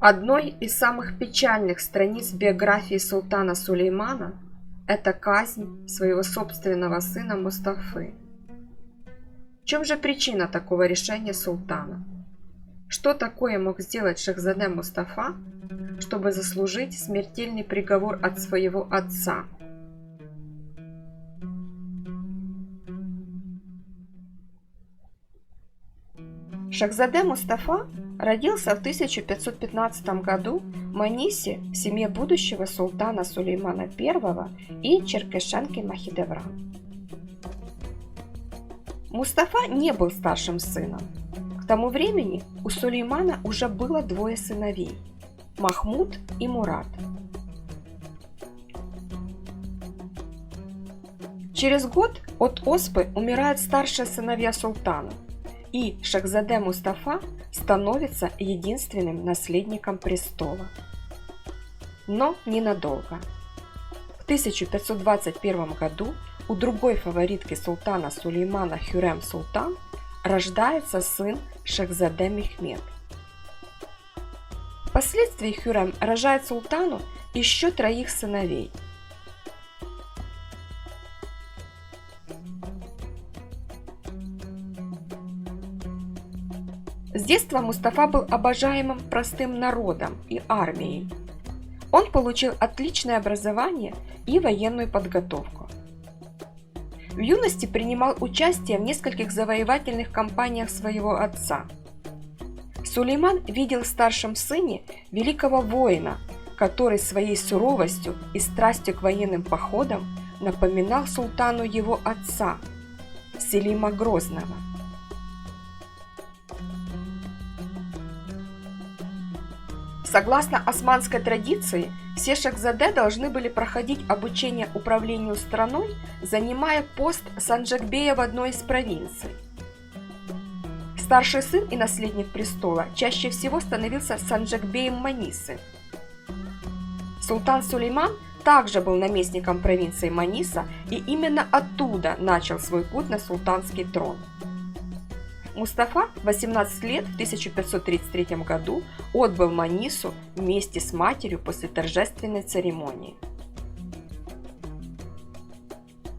Одной из самых печальных страниц биографии султана Сулеймана это казнь своего собственного сына Мустафы. В чем же причина такого решения султана? Что такое мог сделать Шахзаде Мустафа, чтобы заслужить смертельный приговор от своего отца? Шахзаде Мустафа родился в 1515 году в Манисе в семье будущего султана Сулеймана I и черкешенки Махидевран. Мустафа не был старшим сыном. К тому времени у Сулеймана уже было двое сыновей – Махмуд и Мурат. Через год от оспы умирают старшие сыновья султана, и Шахзаде Мустафа становится единственным наследником престола. Но ненадолго. В 1521 году у другой фаворитки султана Сулеймана Хюррем Султан рождается сын Шахзаде Мехмед. Впоследствии Хюррем рожает султану еще троих сыновей. С детства Мустафа был обожаемым простым народом и армией. Он получил отличное образование и военную подготовку. В юности принимал участие в нескольких завоевательных кампаниях своего отца. Сулейман видел в старшем сыне великого воина, который своей суровостью и страстью к военным походам напоминал султану его отца, Селима Грозного. Согласно османской традиции, все шахзаде должны были проходить обучение управлению страной, занимая пост санджакбея в одной из провинций. Старший сын и наследник престола чаще всего становился санджакбеем Манисы. Султан Сулейман также был наместником провинции Маниса и именно оттуда начал свой путь на султанский трон. Мустафа в 18 лет в 1533 году отбыл в Манису вместе с матерью после торжественной церемонии.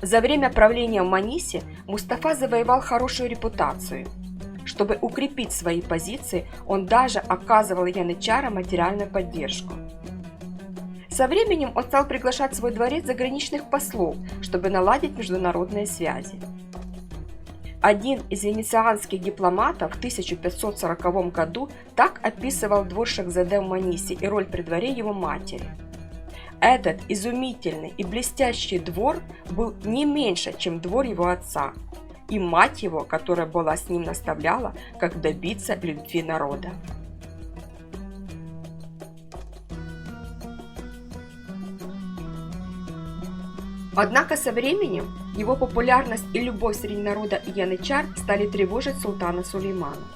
За время правления в Манисе Мустафа завоевал хорошую репутацию. Чтобы укрепить свои позиции, он даже оказывал янычарам материальную поддержку. Со временем он стал приглашать в свой дворец заграничных послов, чтобы наладить международные связи. Один из венецианских дипломатов в 1540 году так описывал двор Шахзаде в Манисе и роль при дворе его матери. Этот изумительный и блестящий двор был не меньше, чем двор его отца, и мать его, которая была с ним, наставляла, как добиться любви народа. Однако со временем его популярность и любовь среди народа и янычар стали тревожить султана Сулеймана.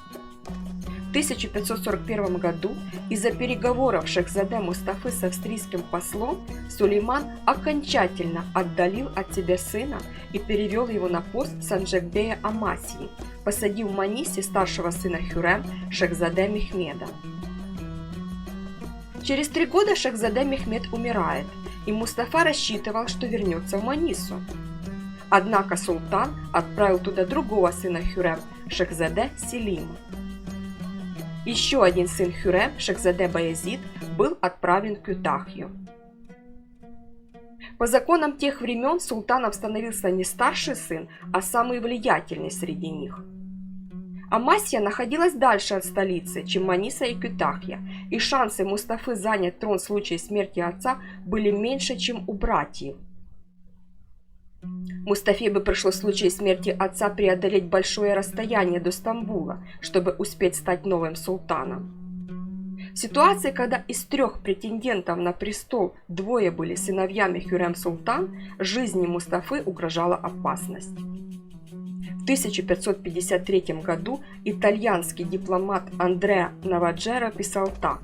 В 1541 году из-за переговоров Шахзаде Мустафы с австрийским послом Сулейман окончательно отдалил от себя сына и перевел его на пост санджакбея Амасии, посадив в Манисе старшего сына Хюррем Шахзаде Мехмеда. Через 3 года Шахзаде Мехмед умирает, и Мустафа рассчитывал, что вернется в Манису. Однако султан отправил туда другого сына Хюррем, Шахзаде Селима. Еще один сын Хюррем, Шахзаде Баязид, был отправлен в Кютахью. По законам тех времен султаном становился не старший сын, а самый влиятельный среди них. Амасия находилась дальше от столицы, чем Маниса и Кютахья, и шансы Мустафы занять трон в случае смерти отца были меньше, чем у братьев. Мустафе бы пришлось в случае смерти отца преодолеть большое расстояние до Стамбула, чтобы успеть стать новым султаном. В ситуации, когда из 3 претендентов на престол двое были сыновьями Хюррем Султан, жизни Мустафы угрожала опасность. В 1553 году итальянский дипломат Андреа Наваджеро писал так: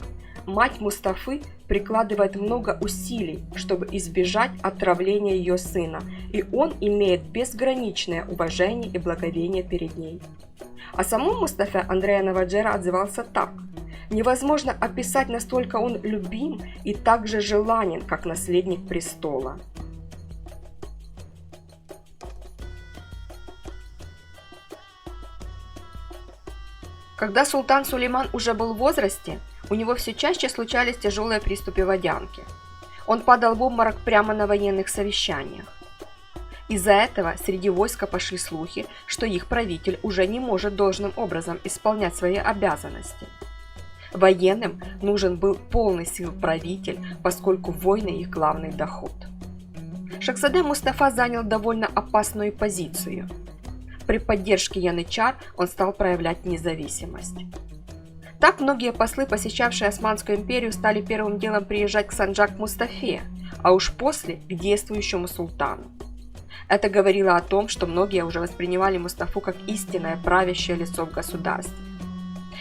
«Мать Мустафы прикладывает много усилий, чтобы избежать отравления ее сына, и он имеет безграничное уважение и благовение перед ней». О самом Мустафе Андреа Наваджеро отзывался так: Невозможно описать, настолько он любим и так же желанен, как наследник престола. Когда султан Сулейман уже был в возрасте, у него все чаще случались тяжелые приступы водянки. Он падал в обморок прямо на военных совещаниях. Из-за этого среди войска пошли слухи, что их правитель уже не может должным образом исполнять свои обязанности. Военным нужен был полный сил правитель, поскольку войны их главный доход. Шахзаде Мустафа занял довольно опасную позицию. При поддержке янычар он стал проявлять независимость. Так многие послы, посещавшие Османскую империю, стали первым делом приезжать к Санджак Мустафе, а уж после к действующему султану. Это говорило о том, что многие уже воспринимали Мустафу как истинное правящее лицо в государстве.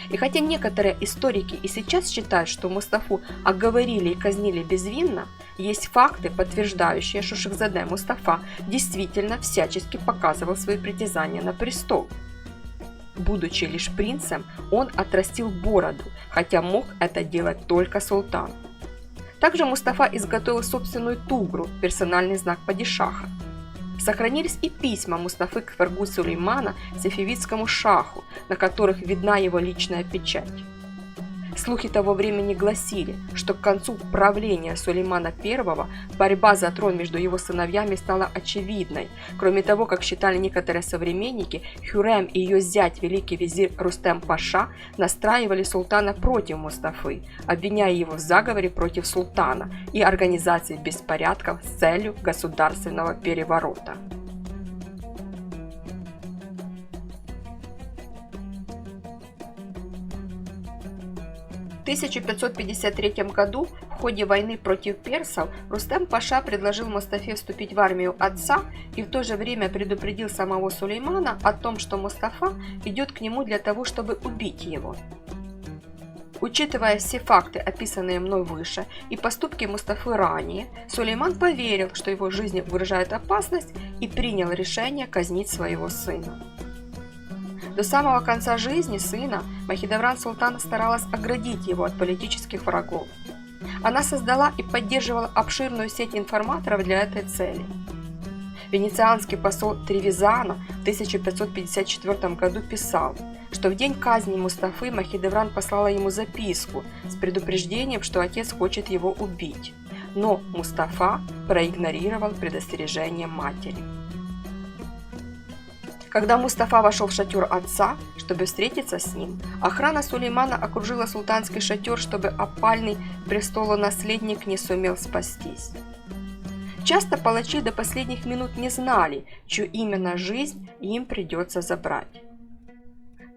И хотя некоторые историки и сейчас считают, что Мустафу оговорили и казнили безвинно, есть факты, подтверждающие, что Шахзаде Мустафа действительно всячески показывал свои притязания на престол. Будучи лишь принцем, он отрастил бороду, хотя мог это делать только султан. Также Мустафа изготовил собственную тугру, персональный знак падишаха. Сохранились и письма Мустафы к Фергу Сулеймана сефевидскому шаху, на которых видна его личная печать. Слухи того времени гласили, что к концу правления Сулеймана I борьба за трон между его сыновьями стала очевидной. Кроме того, как считали некоторые современники, Хюррем и ее зять великий визирь Рустем Паша настраивали султана против Мустафы, обвиняя его в заговоре против султана и организации беспорядков с целью государственного переворота. В 1553 году в ходе войны против персов Рустем Паша предложил Мустафе вступить в армию отца и в то же время предупредил самого Сулеймана о том, что Мустафа идет к нему для того, чтобы убить его. Учитывая все факты, описанные мной выше, и поступки Мустафы ранее, Сулейман поверил, что его жизнь угрожает опасность, и принял решение казнить своего сына. До самого конца жизни сына Махидевран Султан старалась оградить его от политических врагов. Она создала и поддерживала обширную сеть информаторов для этой цели. Венецианский посол Тревизано в 1554 году писал, что в день казни Мустафы Махидевран послала ему записку с предупреждением, что отец хочет его убить, но Мустафа проигнорировал предостережение матери. Когда Мустафа вошел в шатер отца, чтобы встретиться с ним, охрана Сулеймана окружила султанский шатер, чтобы опальный престолонаследник не сумел спастись. Часто палачи до последних минут не знали, чью именно жизнь им придется забрать.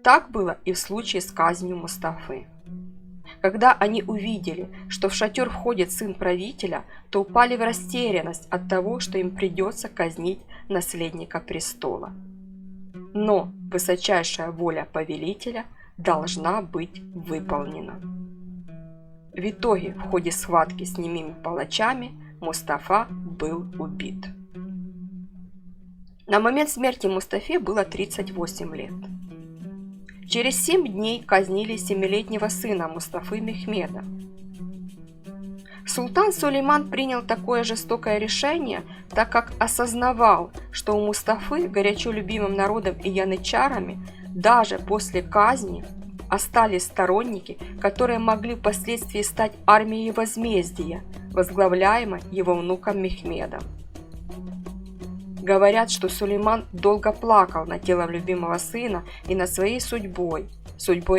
Так было и в случае с казнью Мустафы. Когда они увидели, что в шатер входит сын правителя, то упали в растерянность от того, что им придется казнить наследника престола. Но высочайшая воля повелителя должна быть выполнена. В итоге, в ходе схватки с немыми палачами, Мустафа был убит. На момент смерти Мустафе было 38 лет. Через 7 дней казнили 7-летнего сына Мустафы Мехмеда. Султан Сулейман принял такое жестокое решение, так как осознавал, что у Мустафы, горячо любимым народом и янычарами, даже после казни остались сторонники, которые могли впоследствии стать армией возмездия, возглавляемой его внуком Мехмедом. Говорят, что Сулейман долго плакал над телом любимого сына и над своей судьбой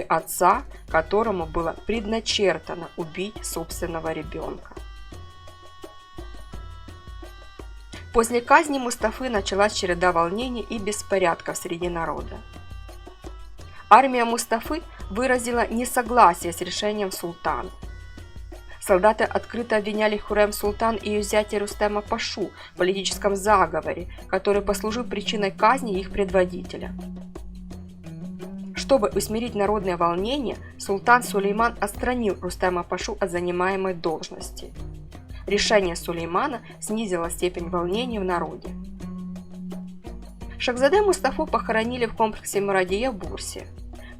отца, которому было предначертано убить собственного ребенка. После казни Мустафы началась череда волнений и беспорядков среди народа. Армия Мустафы выразила несогласие с решением султана. Солдаты открыто обвиняли Хуррем Султан и ее зятя Рустема Пашу в политическом заговоре, который послужил причиной казни их предводителя. Чтобы усмирить народное волнение, султан Сулейман отстранил Рустема Пашу от занимаемой должности. Решение Сулеймана снизило степень волнения в народе. Шахзаде Мустафу похоронили в комплексе Мурадия в Бурсе.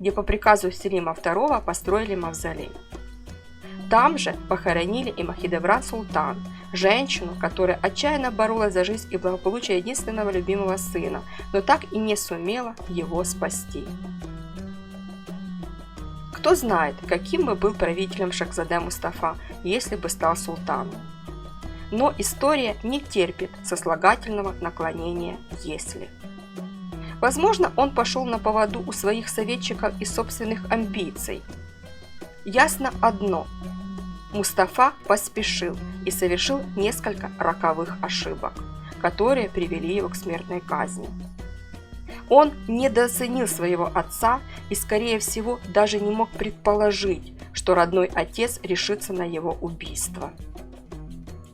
где по приказу Селима II построили мавзолей. Там же похоронили и Махидевран Султан, женщину, которая отчаянно боролась за жизнь и благополучие единственного любимого сына, но так и не сумела его спасти. Кто знает, каким бы был правителем Шахзаде Мустафа, если бы стал султаном. Но история не терпит сослагательного наклонения «если». Возможно, он пошел на поводу у своих советчиков из собственных амбиций. Ясно одно – Мустафа поспешил и совершил несколько роковых ошибок, которые привели его к смертной казни. Он недооценил своего отца и, скорее всего, даже не мог предположить, что родной отец решится на его убийство.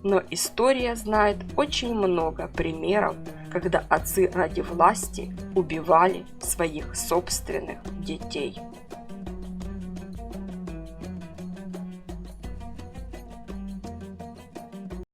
Но история знает очень много примеров, когда отцы ради власти убивали своих собственных детей.